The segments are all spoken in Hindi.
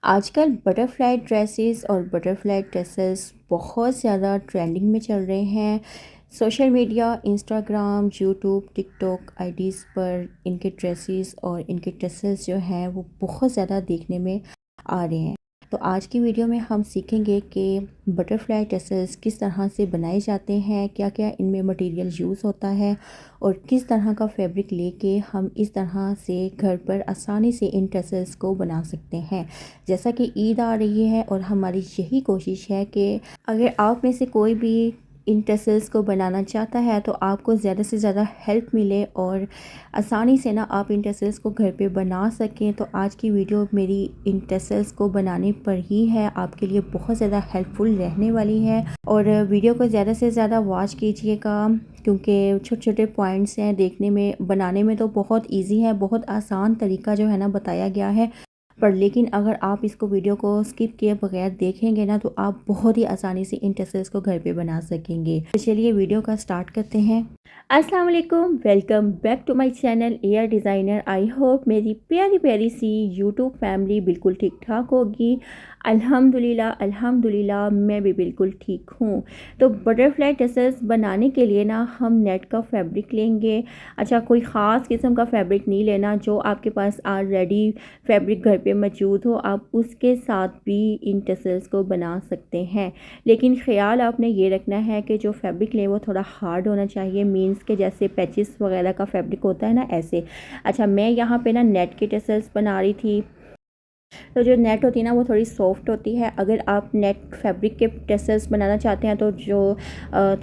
आजकल बटरफ्लाई ड्रेसेस और बटरफ्लाई ड्रेसेस बहुत ज़्यादा ट्रेंडिंग में चल रहे हैं। Social media, Instagram, YouTube, TikTok IDs पर इनके ड्रेसेस और इनके ड्रेसेस जो हैं वो बहुत ज़्यादा देखने में आ रहे हैं। तो आज की वीडियो में हम सीखेंगे कि बटरफ्लाई ड्रेसेस किस तरह से बनाए जाते हैं, क्या क्या इनमें मटेरियल यूज़ होता है और किस तरह का फैब्रिक लेके हम इस तरह से घर पर आसानी से इन ड्रेसेस को बना सकते हैं। जैसा कि ईद आ रही है और हमारी यही कोशिश है कि अगर आप में से कोई भी इन टसल्स को बनाना चाहता है तो आपको ज़्यादा से ज़्यादा हेल्प मिले और आसानी से ना आप इन टसल्स को घर पे बना सकें। तो आज की वीडियो मेरी इन टसल्स को बनाने पर ही है, आपके लिए बहुत ज़्यादा हेल्पफुल रहने वाली है और वीडियो को ज़्यादा से ज़्यादा वॉच कीजिएगा क्योंकि छोटे छोटे पॉइंट्स हैं, देखने में बनाने में तो बहुत ईजी है, बहुत आसान तरीका जो है ना बताया गया है पर लेकिन अगर आप इसको वीडियो को स्किप किए बगैर देखेंगे ना तो आप बहुत ही आसानी से इन टसल्स को घर पे बना सकेंगे। तो चलिए वीडियो का स्टार्ट करते हैं। अस्सलाम वालेकुम, welcome back to my channel air designer. I hope मेरी प्यारी प्यारी सी यूट्यूब फैमिली बिल्कुल ठीक ठाक होगी। अल्हम्दुलिल्लाह अल्हम्दुलिल्लाह मैं भी बिल्कुल ठीक हूँ। तो बटरफ्लाई टसल्स बनाने के लिए ना हम नेट का फैब्रिक लेंगे। अच्छा, कोई ख़ास किस्म का फैब्रिक नहीं लेना, जो आपके पास ऑलरेडी फैब्रिक घर पे मौजूद हो आप उसके साथ भी इन टसल्स को बना सकते हैं। लेकिन ख़्याल आपने ये रखना है कि जो फैब्रिक लें वो थोड़ा हार्ड होना चाहिए, मीन्स के जैसे पैचेस वगैरह का फैब्रिक होता है ना, ऐसे। अच्छा, मैं यहाँ पे ना नेट के टसल्स बना रही थी। तो जो नेट होती है ना वो थोड़ी सॉफ्ट होती है। अगर आप नेट फैब्रिक के टसल्स बनाना चाहते हैं तो जो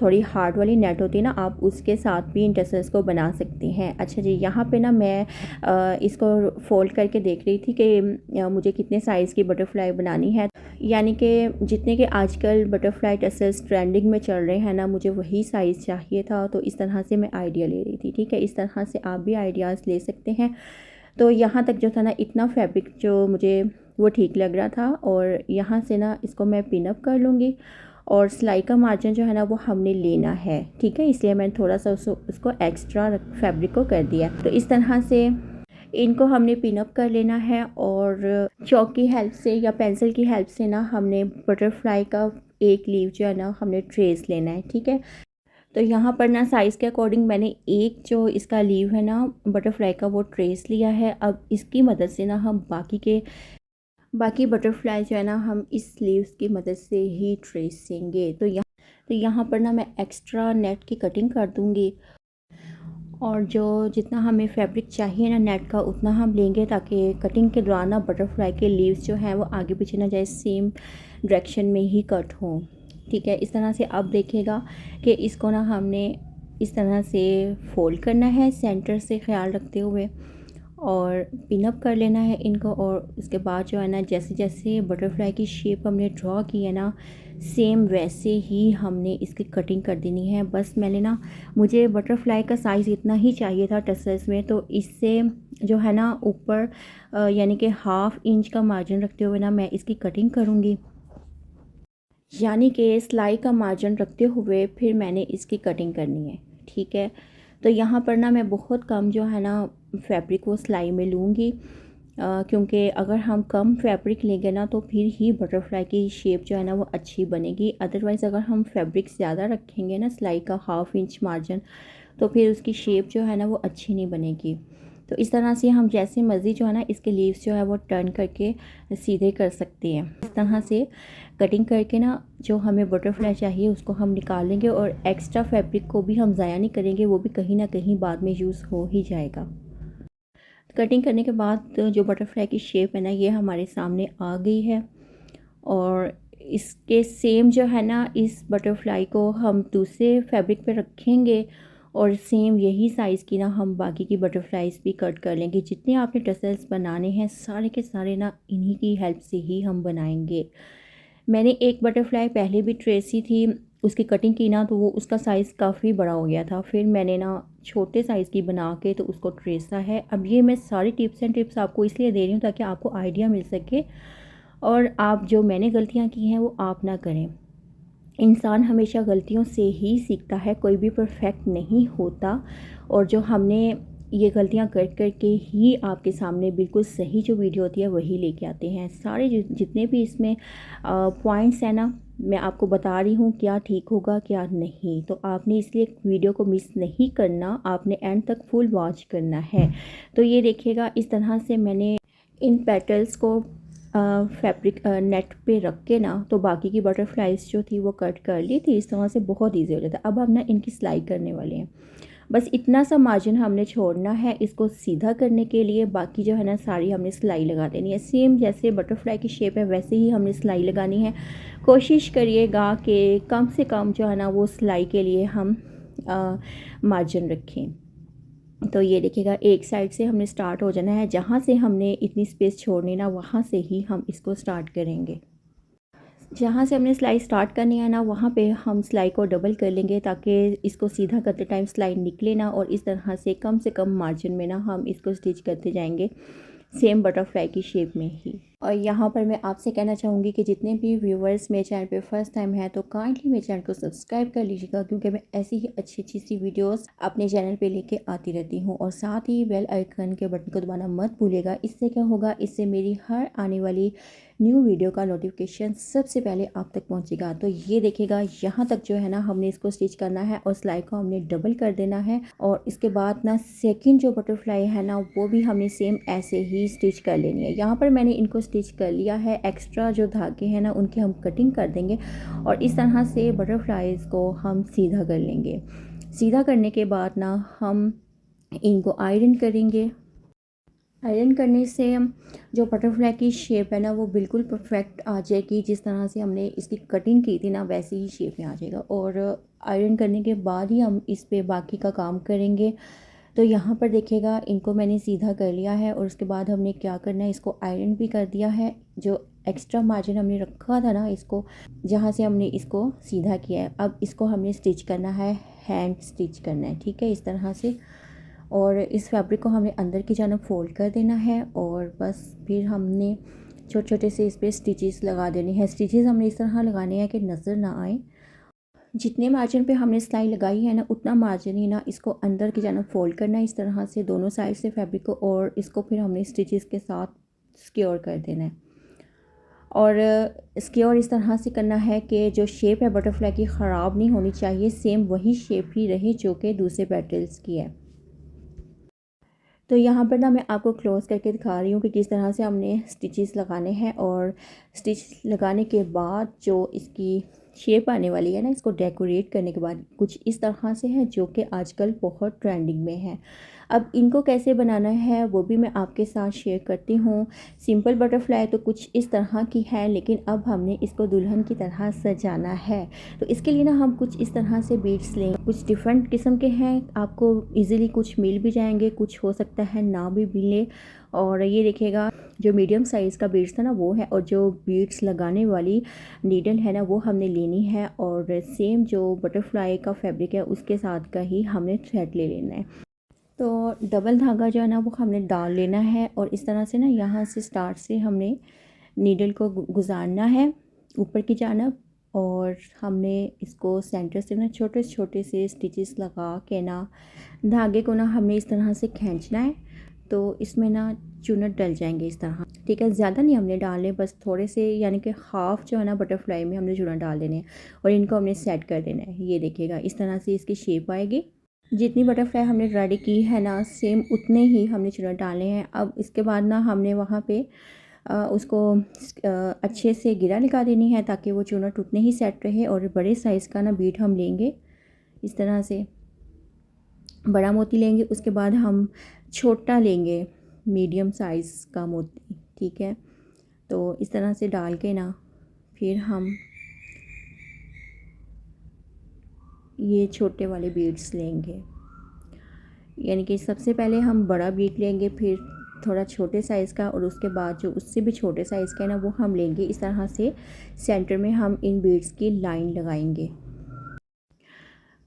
थोड़ी हार्ड वाली नेट होती है ना, आप उसके साथ भी इन टसल्स को बना सकती हैं। अच्छा जी, यहाँ पे ना मैं इसको फ़ोल्ड करके देख रही थी कि मुझे कितने साइज़ की बटरफ्लाई बनानी है, यानी कि जितने के आजकल बटरफ्लाई टसल्स ट्रेंडिंग में चल रहे हैं ना, मुझे वही साइज़ चाहिए था। तो इस तरह से मैं आइडिया ले रही थी। ठीक है, इस तरह से आप भी आइडियाज़ ले सकते हैं। तो यहाँ तक जो था ना, इतना फैब्रिक जो मुझे वो ठीक लग रहा था और यहाँ से ना इसको मैं पिन अप कर लूँगी और सिलाई का मार्जिन जो है ना वो हमने लेना है। ठीक है, इसलिए मैंने थोड़ा सा उसको एक्स्ट्रा फैब्रिक को कर दिया। तो इस तरह से इनको हमने पिन अप कर लेना है और चॉक की हेल्प से या पेंसिल की हेल्प से ना हमने बटरफ्लाई का एक लीव जो है ना हमने ट्रेस लेना है। ठीक है, तो यहाँ पर ना साइज़ के अकॉर्डिंग मैंने एक जो इसका लीव है ना बटरफ्लाई का वो ट्रेस लिया है। अब इसकी मदद से ना हम बाकी बटरफ्लाई जो है ना हम इस लीव्स की मदद से ही ट्रेसेंगे। तो यहाँ पर ना मैं एक्स्ट्रा नेट की कटिंग कर दूँगी और जो जितना हमें फैब्रिक चाहिए ना नेट का उतना हम लेंगे, ताकि कटिंग के दौरान ना बटरफ्लाई के लीव्स जो हैं वो आगे पीछे ना जाए, सेम डायरेक्शन में ही कट हों। ठीक है, इस तरह से अब देखिएगा कि इसको ना हमने इस तरह से फोल्ड करना है सेंटर से ख्याल रखते हुए और पिन अप कर लेना है इनको। और उसके बाद जो है ना जैसे जैसे बटरफ्लाई की शेप हमने ड्रॉ की है ना, सेम वैसे ही हमने इसकी कटिंग कर देनी है। बस मैंने ना मुझे बटरफ्लाई का साइज़ इतना ही चाहिए था टसल्स में, तो इससे जो है ना ऊपर यानी कि हाफ़ इंच का मार्जिन रखते हुए ना मैं इसकी कटिंग करूँगी, यानी कि सिलाई का मार्जिन रखते हुए फिर मैंने इसकी कटिंग करनी है। ठीक है, तो यहाँ पर ना मैं बहुत कम जो है ना फैब्रिक को सिलाई में लूँगी, क्योंकि अगर हम कम फैब्रिक लेंगे ना तो फिर ही बटरफ्लाई की शेप जो है ना वो अच्छी बनेगी। अदरवाइज़ अगर हम फैब्रिक ज़्यादा रखेंगे ना, सिलाई का हाफ़ इंच मार्जिन, तो फिर उसकी शेप जो है ना वो अच्छी नहीं बनेगी। तो इस तरह से हम जैसे मर्ज़ी जो है ना इसके लीव्स जो है वो टर्न करके सीधे कर सकते हैं। इस तरह से कटिंग करके ना जो हमें बटरफ्लाई चाहिए उसको हम निकाल लेंगे और एक्स्ट्रा फैब्रिक को भी हम ज़ाया नहीं करेंगे, वो भी कहीं ना कहीं बाद में यूज़ हो ही जाएगा। कटिंग करने के बाद जो बटरफ्लाई की शेप है ना ये हमारे सामने आ गई है और इसके सेम जो है ना इस बटरफ्लाई को हम दूसरे फैब्रिक पे रखेंगे और सेम यही साइज़ की ना हम बाकी की बटरफ्लाइज भी कट कर लेंगे। जितने आपने टसल्स बनाने हैं सारे के सारे ना इन्हीं की हेल्प से ही हम बनाएंगे। मैंने एक बटरफ्लाई पहले भी ट्रेसी थी, उसकी कटिंग की ना तो वो उसका साइज़ काफ़ी बड़ा हो गया था, फिर मैंने ना छोटे साइज़ की बना के तो उसको ट्रेसा है। अब ये मैं सारी टिप्स एंड टिप्स आपको इसलिए दे रही हूँ ताकि आपको आइडिया मिल सके और आप जो मैंने गलतियाँ की हैं वो आप ना करें। इंसान हमेशा गलतियों से ही सीखता है, कोई भी परफेक्ट नहीं होता। और जो हमने ये गलतियां कर करके ही आपके सामने बिल्कुल सही जो वीडियो होती है वही लेके आते हैं। सारे जितने भी इसमें पॉइंट्स हैं ना, मैं आपको बता रही हूँ क्या ठीक होगा क्या नहीं। तो आपने इसलिए वीडियो को मिस नहीं करना, आपने एंड तक फुल वॉच करना है। तो ये देखिएगा, इस तरह से मैंने इन पेटल्स को फैब्रिक नेट पे रख के ना, तो बाकी की बटरफ्लाइज जो थी वो कट कर ली थी। इस तरह से बहुत ईजी हो जाता है। अब हम ना इनकी सिलाई करने वाले हैं। बस इतना सा मार्जिन हमने छोड़ना है इसको सीधा करने के लिए। बाकी जो है ना सारी हमने सिलाई लगा देनी है। सेम जैसे बटरफ्लाई की शेप है वैसे ही हमने सिलाई लगानी है। कोशिश करिएगा कि कम से कम जो है ना वो सिलाई के लिए हम मार्जिन रखें। तो ये देखिएगा, एक साइड से हमने स्टार्ट हो जाना है। जहाँ से हमने इतनी स्पेस छोड़नी ना, वहाँ से ही हम इसको स्टार्ट करेंगे। जहाँ से हमने सिलाई स्टार्ट करनी है ना, वहाँ पे हम सिलाई को डबल कर लेंगे ताकि इसको सीधा करते टाइम सिलाई निकले ना। और इस तरह से कम मार्जिन में ना हम इसको स्टिच करते जाएंगे, सेम बटरफ्लाई की शेप में ही। और यहाँ पर मैं आपसे कहना चाहूँगी कि जितने भी व्यूवर्स मेरे चैनल पे फर्स्ट टाइम है तो काइंडली मेरे चैनल को सब्सक्राइब कर लीजिएगा, क्योंकि मैं ऐसी ही अच्छी सी वीडियोस अपने चैनल पे लेके आती रहती हूँ। और साथ ही बेल आइकन के बटन को दबाना मत भूलिएगा। इससे क्या होगा, इससे मेरी हर आने वाली न्यू वीडियो का नोटिफिकेशन सबसे पहले आप तक पहुँचेगा। तो ये देखिएगा, यहाँ तक जो है ना हमने इसको स्टिच करना है और सिलाई को हमने डबल कर देना है। और इसके बाद ना सेकेंड जो बटरफ्लाई है ना वो भी हमने सेम ऐसे ही स्टिच कर लेनी है। यहाँ पर मैंने इनको स्टिच कर लिया है। एक्स्ट्रा जो धागे हैं ना उनकी हम कटिंग कर देंगे और इस तरह से बटरफ्लाइज को हम सीधा कर लेंगे। सीधा करने के बाद ना हम इनको आयरन करेंगे। आयरन करने से जो बटरफ्लाई की शेप है ना वो बिल्कुल परफेक्ट आ जाएगी। जिस तरह से हमने इसकी कटिंग की थी ना वैसी ही शेप में आ जाएगा। और आयरन करने के बाद ही हम इस पे बाकी का काम करेंगे। तो यहाँ पर देखिएगा, इनको मैंने सीधा कर लिया है और उसके बाद हमने क्या करना है, इसको आयरन भी कर दिया है। जो एक्स्ट्रा मार्जिन हमने रखा था ना इसको, जहाँ से हमने इसको सीधा किया है, अब इसको हमने स्टिच करना है, हैंड स्टिच करना है। ठीक है, इस तरह से। और इस फैब्रिक को हमने अंदर की जानब फोल्ड कर देना है और बस फिर हमने छोटे छोटे से इस पर स्टिचेस लगा देने हैं। स्टिचेस हमने इस तरह लगाने हैं कि नज़र ना आए। जितने मार्जिन पे हमने सिलाई लगाई है ना उतना मार्जिन ही ना इसको अंदर की जानब फोल्ड करना है इस तरह से दोनों साइड से फैब्रिक को। और इसको फिर हमने स्टिचेस के साथ सिक्योर कर देना है। और सिक्योर इस तरह से करना है कि जो शेप है बटरफ्लाई की ख़राब नहीं होनी चाहिए, सेम वही शेप ही रहे जो कि दूसरे पेटल्स की है। तो यहाँ पर ना मैं आपको क्लोज़ करके दिखा रही हूँ कि किस तरह से हमने स्टिचेस लगाने हैं। और स्टिच लगाने के बाद जो इसकी शेप आने वाली है ना, इसको डेकोरेट करने के बाद कुछ इस तरह से है जो कि आजकल बहुत ट्रेंडिंग में है। अब इनको कैसे बनाना है वो भी मैं आपके साथ शेयर करती हूँ। सिंपल बटरफ्लाई तो कुछ इस तरह की है, लेकिन अब हमने इसको दुल्हन की तरह सजाना है। तो इसके लिए ना हम कुछ इस तरह से बीड्स लेंगे। कुछ डिफरेंट किस्म के हैं, आपको इजीली कुछ मिल भी जाएंगे, कुछ हो सकता है ना भी मिले। और ये देखिएगा, जो मीडियम साइज़ का बीड्स था ना वो है, और जो बीड्स लगाने वाली नीडल है ना वो हमने लेनी है। और सेम जो बटरफ्लाई का फैब्रिक है उसके साथ का ही हमने थ्रेड ले लेना है। तो डबल धागा जो है ना वो हमने डाल लेना है और इस तरह से ना यहाँ से स्टार्ट से हमने नीडल को गुजारना है ऊपर की जानब। और हमने इसको सेंटर से ना छोटे छोटे से स्टिचेस लगा के ना धागे को ना हमने इस तरह से खींचना है। तो इसमें ना चुनट डल जाएंगे इस तरह। ठीक है, ज़्यादा नहीं हमने डालने, बस थोड़े से, यानी कि हाफ़ जो है ना बटरफ्लाई में हमने चुनट डाल देने हैं और इनको हमने सेट कर देना है। ये देखिएगा, इस तरह से इसकी शेप आएगी। जितनी बटरफ्लाई हमने रेडी की है ना सेम उतने ही हमने चुनट डाले हैं। अब इसके बाद ना हमने वहाँ पे उसको अच्छे से गिरा लगा देनी है ताकि वो चुनट उतने ही सेट रहे। और बड़े साइज़ का ना बीट हम लेंगे, इस तरह से बड़ा मोती लेंगे। उसके बाद हम छोटा लेंगे, मीडियम साइज़ का मोती। ठीक है, तो इस तरह से डाल के ना फिर हम ये छोटे वाले बीड्स लेंगे। यानी कि सबसे पहले हम बड़ा बीड लेंगे, फिर थोड़ा छोटे साइज़ का, और उसके बाद जो उससे भी छोटे साइज़ का है ना वो हम लेंगे। इस तरह से सेंटर में हम इन बीड्स की लाइन लगाएंगे।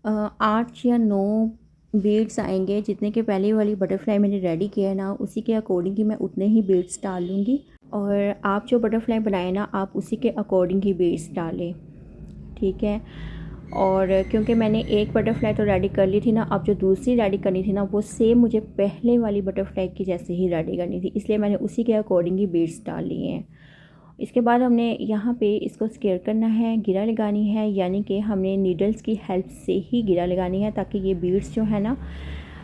8 या 9 बीड्स आएंगे। जितने के पहले वाली बटरफ्लाई मैंने रेडी किया है ना उसी के अकॉर्डिंग ही मैं उतने ही बीड्स डाल लूँगी। और आप जो बटरफ्लाई बनाए ना आप उसी के अकॉर्डिंग ही बीड्स डालें। ठीक है, और क्योंकि मैंने एक बटरफ्लाई तो रेडी कर ली थी ना, अब जो दूसरी रेडी करनी थी ना वो सेम मुझे पहले वाली बटरफ्लाई की जैसे ही रेडी करनी थी, इसलिए मैंने उसी के अकॉर्डिंग ही बीड्स डाल लिए हैं। इसके बाद हमने यहाँ पे इसको स्क्वेयर करना है, गिरा लगानी है, यानी कि हमने नीडल्स की हेल्प से ही गिरा लगानी है ताकि ये बीड्स जो है ना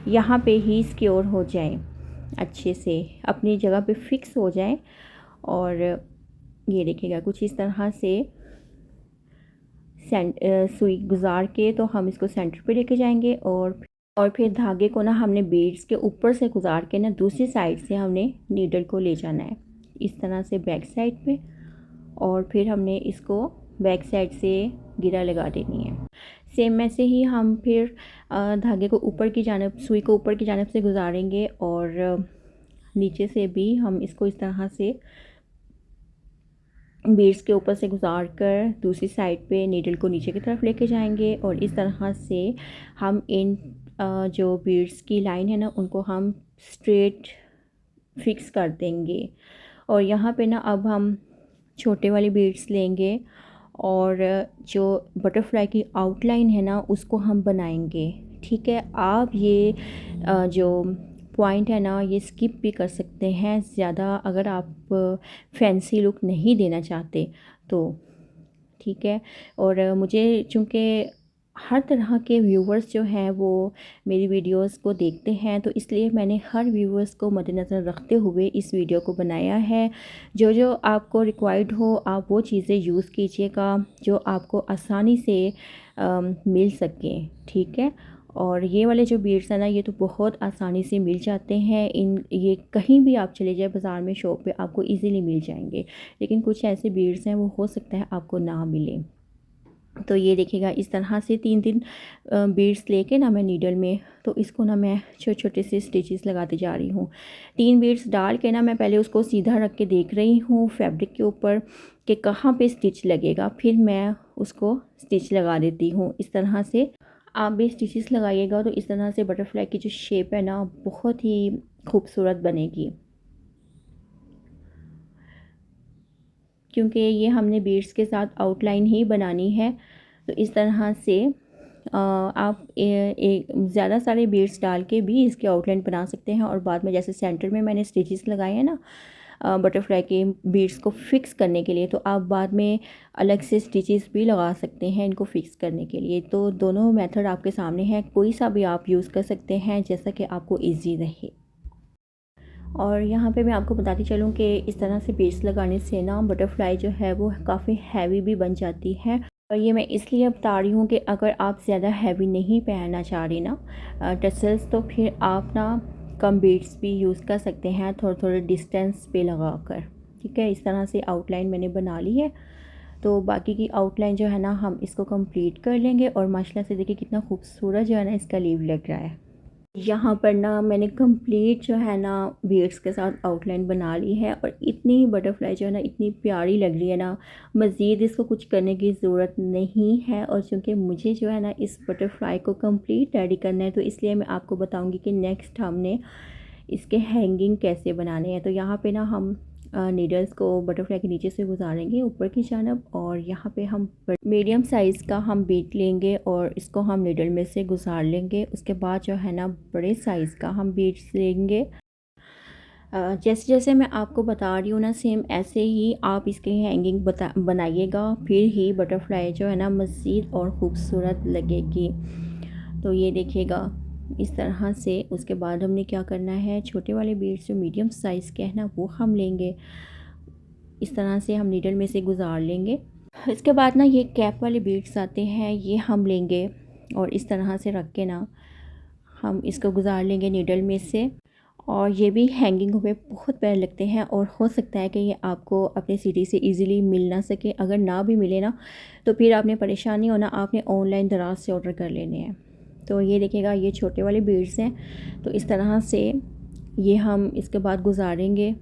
यहाँ पे ही सिक्योर हो जाएं, अच्छे से अपनी जगह पे फिक्स हो जाएं। और ये देखिएगा कुछ इस तरह से सुई गुजार के तो हम इसको सेंटर पे लेके जाएंगे और फिर धागे को ना हमने बीड्स के ऊपर से गुजार के ना दूसरी साइड से हमने नीडल को ले जाना है इस तरह से बैक साइड पे, और फिर हमने इसको बैक साइड से गिरा लगा देनी है। सेम ऐसे ही हम फिर धागे को ऊपर की जानब, सुई को ऊपर की जानब से गुजारेंगे और नीचे से भी हम इसको इस तरह से बीड्स के ऊपर से गुजार कर दूसरी साइड पे नीडल को नीचे की तरफ लेके जाएंगे और इस तरह से हम इन जो बीड्स की लाइन है ना उनको हम स्ट्रेट फिक्स कर देंगे। और यहाँ पे ना अब हम छोटे वाली बीड्स लेंगे और जो बटरफ्लाई की आउटलाइन है ना उसको हम बनाएंगे। ठीक है, आप ये जो पॉइंट है ना ये स्किप भी कर सकते हैं ज़्यादा, अगर आप फैंसी लुक नहीं देना चाहते तो। ठीक है, और मुझे चूँकि हर तरह के व्यूवर्स जो हैं वो मेरी वीडियोस को देखते हैं, तो इसलिए मैंने हर व्यूवर्स को मद्देनज़र रखते हुए इस वीडियो को बनाया है। जो जो आपको रिक्वायर्ड हो आप वो चीज़ें यूज़ कीजिएगा जो आपको आसानी से मिल सकें। ठीक है, और ये वाले जो बीड्स हैं ना ये तो बहुत आसानी से मिल जाते हैं, ये कहीं भी आप चले जाए बाज़ार में, शॉप पे आपको इजीली मिल जाएंगे। लेकिन कुछ ऐसे बीड्स हैं वो हो सकता है आपको ना मिले। तो ये देखिएगा इस तरह से तीन तीन बीड्स लेके ना मैं नीडल में, तो इसको ना मैं छोटे छोटे से स्टिचेस लगाती जा रही हूँ। 3 बीड्स डाल के ना मैं पहले उसको सीधा रख के देख रही हूँ फैब्रिक के ऊपर कि कहाँ पे स्टिच लगेगा, फिर मैं उसको स्टिच लगा देती हूँ। इस तरह से आप भी स्टिचेस लगाइएगा तो इस तरह से बटरफ्लाई की जो शेप है ना बहुत ही खूबसूरत बनेगी, क्योंकि ये हमने बीड्स के साथ आउटलाइन ही बनानी है। तो इस तरह से आप एक ज़्यादा सारे बीड्स डाल के भी इसके आउटलाइन बना सकते हैं, और बाद में जैसे सेंटर में मैंने स्टिचेस लगाए हैं ना बटरफ्लाई के बीड्स को फिक्स करने के लिए, तो आप बाद में अलग से स्टिचेस भी लगा सकते हैं इनको फिक्स करने के लिए। तो दोनों मेथड आपके सामने हैं, कोई सा भी आप यूज़ कर सकते हैं जैसा कि आपको ईजी रहे। और यहाँ पे मैं आपको बताती चलूँ कि इस तरह से बीड्स लगाने से ना बटरफ्लाई जो है वो काफ़ी हैवी भी बन जाती है। और ये मैं इसलिए बता रही हूँ कि अगर आप ज़्यादा हैवी नहीं पहनना चाह रही ना टसल्स, तो फिर आप ना कम बीड्स भी यूज़ कर सकते हैं थोड़े थोड़े डिस्टेंस पे लगा कर। ठीक है, इस तरह से आउटलाइन मैंने बना ली है। तो बाकी की आउटलाइन जो है ना हम इसको कंप्लीट कर लेंगे, और माशाल्लाह से देखिए कितना खूबसूरत जो है ना इसका लीव लग रहा है। यहाँ पर ना मैंने कंप्लीट जो है ना बीड्स के साथ आउटलाइन बना ली है, और इतनी बटरफ्लाई जो है ना इतनी प्यारी लग रही है ना, मज़ीद इसको कुछ करने की ज़रूरत नहीं है। और चूँकि मुझे जो है ना इस बटरफ्लाई को कंप्लीट रेडी करना है, तो इसलिए मैं आपको बताऊँगी कि नेक्स्ट हमने इसके हैंगिंग कैसे बनाने हैं। तो यहाँ पे ना हम नीडल्स को बटरफ्लाई के नीचे से गुजारेंगे ऊपर की जानब, और यहाँ पे हम मीडियम साइज़ का हम बीट लेंगे और इसको हम नीडल में से गुजार लेंगे। उसके बाद जो है ना बड़े साइज़ का हम बीट्स लेंगे। जैसे जैसे मैं आपको बता रही हूँ ना सेम ऐसे ही आप इसके हैंगिंग बनाइएगा, फिर ही बटरफ्लाई जो है ना मज़ीद और ख़ूबसूरत लगेगी। तो ये देखिएगा इस तरह से। उसके बाद हमने क्या करना है, छोटे वाले बीड्स जो मीडियम साइज़ के हैं ना वो हम लेंगे, इस तरह से हम नीडल में से गुजार लेंगे। इसके बाद ना ये कैप वाले बीड्स आते हैं, ये हम लेंगे और इस तरह से रख के ना हम इसको गुजार लेंगे नीडल में से। और ये भी हैंगिंग हुए बहुत प्यारे लगते हैं, और हो सकता है कि ये आपको अपने सिटी से इजीली मिल ना सके। अगर ना भी मिले ना तो फिर आपने परेशानी होना, आपने ऑनलाइन दराज से ऑर्डर कर लेने हैं। तो ये देखिएगा ये छोटे वाले बीड्स हैं, तो इस तरह से ये हम इसके बाद गुजारेंगे।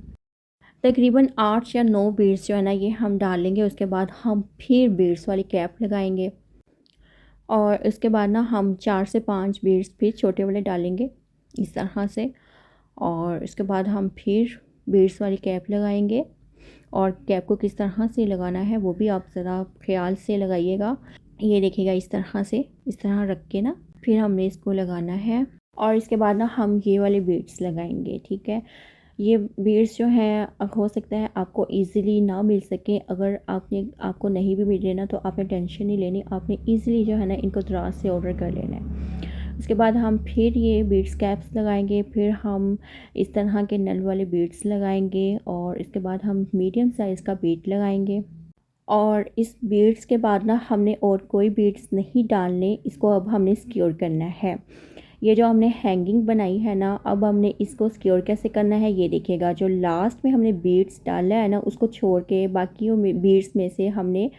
तकरीबन 8 या 9 बीड्स जो है ना ये हम डालेंगे। उसके बाद हम फिर बीड्स वाली कैप लगाएंगे, और उसके बाद ना हम 4 से 5 बीड्स फिर छोटे वाले डालेंगे इस तरह से। और इसके बाद हम फिर बीड्स वाली कैप लगाएंगे, और कैप को किस तरह से लगाना है वो भी आप ज़रा ख्याल से लगाइएगा। ये देखिएगा इस तरह रख के ना फिर हमने इसको लगाना है और इसके बाद ना हम ये वाले बीड्स लगाएंगे। ठीक है, ये बीड्स जो हैं हो सकता है आपको इजीली ना मिल सके। अगर आपको नहीं भी मिले ना तो आपने टेंशन नहीं लेनी, आपने इजीली जो है ना इनको दराज से ऑर्डर कर लेना है। उसके बाद हम फिर ये बीड्स कैप्स लगाएंगे, फिर हम इस तरह के नल वाले बीड्स लगाएंगे और इसके बाद हम मीडियम साइज़ का बीड लगाएंगे। और इस बीड्स के बाद ना हमने और कोई बीड्स नहीं डालने, इसको अब हमने सिक्योर करना है। ये जो हमने हैंगिंग बनाई है ना, अब हमने इसको सिक्योर कैसे करना है ये देखिएगा। जो लास्ट में हमने बीड्स डाला है ना उसको छोड़ के बाकियों में बीड्स में से हमने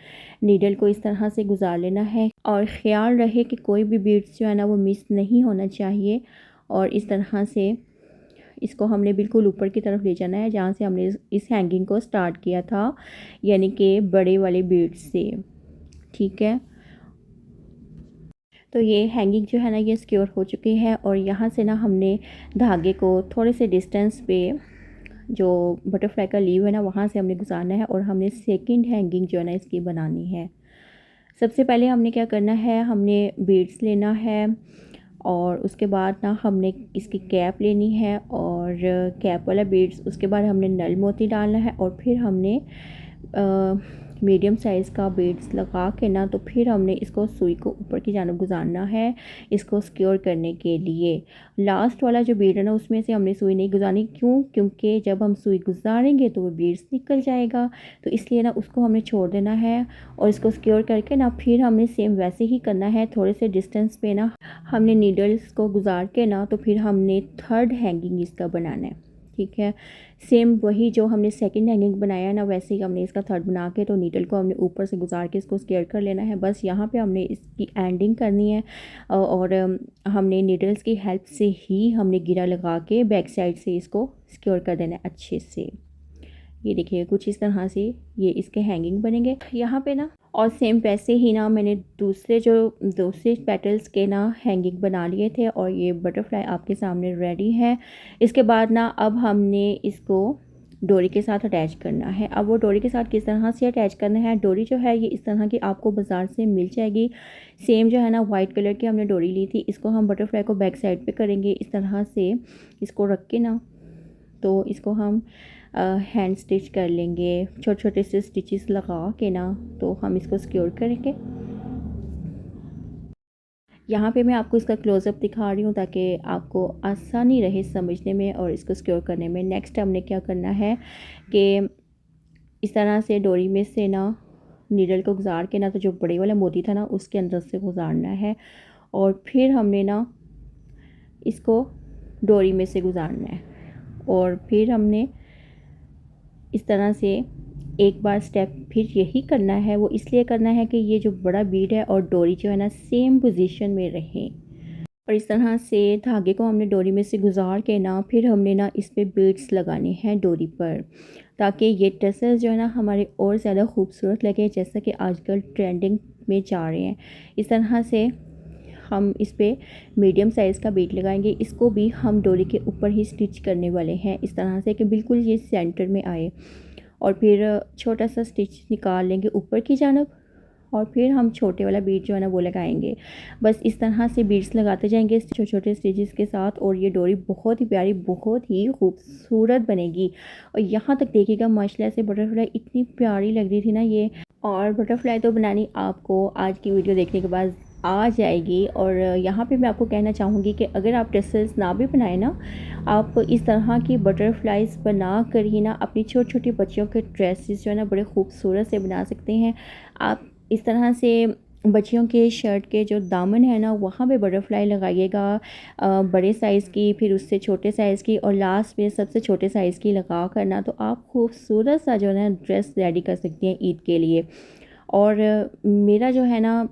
नीडल को इस तरह से गुजार लेना है और ख़्याल रहे कि कोई भी बीड्स जो है ना वो मिस नहीं होना चाहिए। और इस तरह से इसको हमने बिल्कुल ऊपर की तरफ ले जाना है जहाँ से हमने इस हैंगिंग को स्टार्ट किया था, यानी कि बड़े वाले बीड्स से। ठीक है, तो ये हैंगिंग जो है ना ये सिक्योर हो चुकी है और यहाँ से ना हमने धागे को थोड़े से डिस्टेंस पे जो बटरफ्लाई का लीव है ना वहाँ से हमने गुजारना है और हमने सेकंड हैंगिंग जो है ना इसकी बनानी है। सबसे पहले हमने क्या करना है, हमने बीड्स लेना है और उसके बाद ना हमने इसकी कैप लेनी है और कैप वाला बीड्स, उसके बाद हमने नल मोती डालना है और फिर हमने मीडियम साइज़ का बीड्स लगा के ना तो फिर हमने इसको सुई को ऊपर की जानब गुजारना है इसको सिक्योर करने के लिए। लास्ट वाला जो बीड है ना उसमें से हमने सुई नहीं गुजारनी, क्योंकि जब हम सुई गुजारेंगे तो वो बीड्स निकल जाएगा, तो इसलिए ना उसको हमने छोड़ देना है और इसको सिक्योर करके ना फिर हमने सेम वैसे ही करना है। थोड़े से डिस्टेंस पे ना हमने नीडल्स को गुजार के ना तो फिर हमने थर्ड हैंगिंग इसका बनाना है। ठीक है, सेम वही जो हमने सेकंड हैंगिंग बनाया ना वैसे ही हमने इसका थर्ड बना के तो नीडल को हमने ऊपर से गुजार के इसको सिक्योर कर लेना है। बस यहाँ पे हमने इसकी एंडिंग करनी है और हमने नीडल्स की हेल्प से ही हमने गिरा लगा के बैक साइड से इसको सिक्योर कर देना है अच्छे से। ये देखिए कुछ इस तरह से ये इसके हैंगिंग बनेंगे यहाँ पे ना। और सेम वैसे ही ना मैंने दूसरे पेटल्स के ना हैंगिंग बना लिए थे और ये बटरफ्लाई आपके सामने रेडी है। इसके बाद ना अब हमने इसको डोरी के साथ अटैच करना है। अब वो डोरी के साथ किस तरह से अटैच करना है, डोरी जो है ये इस तरह की आपको बाज़ार से मिल जाएगी। सेम जो है ना वाइट कलर की हमने डोरी ली थी, इसको हम बटरफ्लाई को बैक साइड पे करेंगे इस तरह से इसको रख के ना, तो इसको हम हैंड स्टिच कर लेंगे छोटे छोटे से स्टिचेस लगा के ना, तो हम इसको सिक्योर करेंगे। यहाँ पे मैं आपको इसका क्लोज़अप दिखा रही हूँ ताकि आपको आसानी रहे समझने में और इसको सिक्योर करने में। नेक्स्ट हमने क्या करना है कि इस तरह से डोरी में से ना नीडल को गुजार के ना तो जो बड़े वाला मोती था ना उसके अंदर से गुजारना है और फिर हमने ना इसको डोरी में से गुजारना है और फिर हमने इस तरह से एक बार स्टेप फिर यही करना है। वो इसलिए करना है कि ये जो बड़ा बीड है और डोरी जो है ना सेम पोजीशन में रहे और इस तरह से धागे को हमने डोरी में से गुजार के ना फिर हमने ना इस पर बीड्स लगाने हैं डोरी पर, ताकि ये टसल्स जो है ना हमारे और ज़्यादा खूबसूरत लगे, जैसा कि आजकल ट्रेंडिंग में जा रहे हैं। इस तरह से हम इस पर मीडियम साइज़ का बीड लगाएंगे। इसको भी हम डोरी के ऊपर ही स्टिच करने वाले हैं इस तरह से कि बिल्कुल ये सेंटर में आए और फिर छोटा सा स्टिच निकाल लेंगे ऊपर की जानब और फिर हम छोटे वाला बीड जो है ना वो लगाएंगे। बस इस तरह से बीड्स लगाते जाएंगे छोटे छोटे स्टिचेस के साथ और ये डोरी बहुत ही प्यारी बहुत ही खूबसूरत बनेगी। और यहाँ तक देखिएगा माशाल्लाह से बटरफ्लाई इतनी प्यारी लग रही थी ना ये। और बटरफ्लाई तो बनानी आपको आज की वीडियो देखने के बाद आ जाएगी। और यहाँ पे मैं आपको कहना चाहूँगी कि अगर आप टसल्स ना भी बनाए ना, आप इस तरह की बटरफ्लाइज बना कर ही ना अपनी छोटी छोटी बच्चियों के ड्रेसेस जो है ना बड़े खूबसूरत से बना सकते हैं। आप इस तरह से बच्चियों के शर्ट के जो दामन है ना वहाँ पे बटरफ्लाई लगाइएगा बड़े साइज़ की, फिर उससे छोटे साइज़ की और लास्ट में सबसे छोटे साइज़ की लगा करना, तो आप खूबसूरत सा जो है ना ड्रेस रेडी कर सकती हैं ईद के लिए। और मेरा जो है ना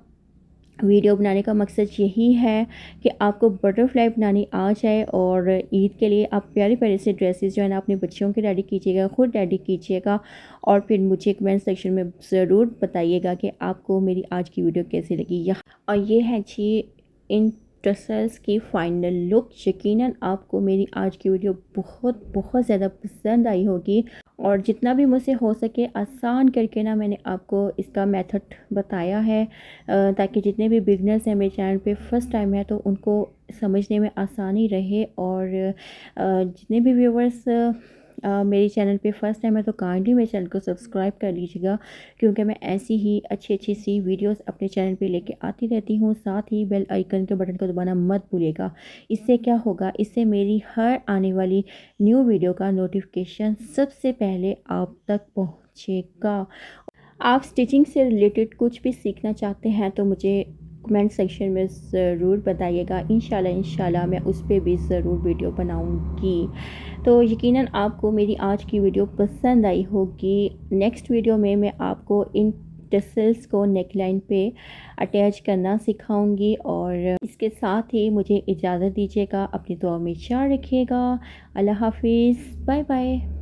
वीडियो बनाने का मकसद यही है कि आपको बटरफ्लाई बनानी आ जाए और ईद के लिए आप प्यारे प्यारे से ड्रेसेस जो है ना अपने बच्चों के रेडी कीजिएगा, ख़ुद रेडी कीजिएगा और फिर मुझे कमेंट सेक्शन में ज़रूर बताइएगा कि आपको मेरी आज की वीडियो कैसी लगी। और ये है जी इन टसल्स की फ़ाइनल लुक। यकीनन आपको मेरी आज की वीडियो बहुत बहुत ज़्यादा पसंद आई होगी और जितना भी मुझसे हो सके आसान करके ना मैंने आपको इसका मेथड बताया है, ताकि जितने भी बिगनर्स हैं मेरे चैनल पे फर्स्ट टाइम है तो उनको समझने में आसानी रहे। और जितने भी व्यूवर्स मेरे चैनल पे फर्स्ट टाइम है तो काइंडली मेरे चैनल को सब्सक्राइब कर लीजिएगा, क्योंकि मैं ऐसी ही अच्छी अच्छी सी वीडियोस अपने चैनल पे लेके आती रहती हूँ। साथ ही बेल आइकन के बटन को दबाना मत भूलिएगा। इससे क्या होगा, इससे मेरी हर आने वाली न्यू वीडियो का नोटिफिकेशन सबसे पहले आप तक पहुँचेगा। आप स्टिचिंग से रिलेटेड कुछ भी सीखना चाहते हैं तो मुझे कमेंट सेक्शन में ज़रूर बताइएगा। इंशाल्लाह मैं उस पर भी ज़रूर वीडियो बनाऊंगी। तो यकीनन आपको मेरी आज की वीडियो पसंद आई होगी। नेक्स्ट वीडियो में मैं आपको इन टसल्स को नेकलाइन पे अटैच करना सिखाऊंगी। और इसके साथ ही मुझे इजाज़त दीजिएगा। अपनी दुआ में ख्याल रखिएगा। अल्लाह हाफिज़, बाय बाय।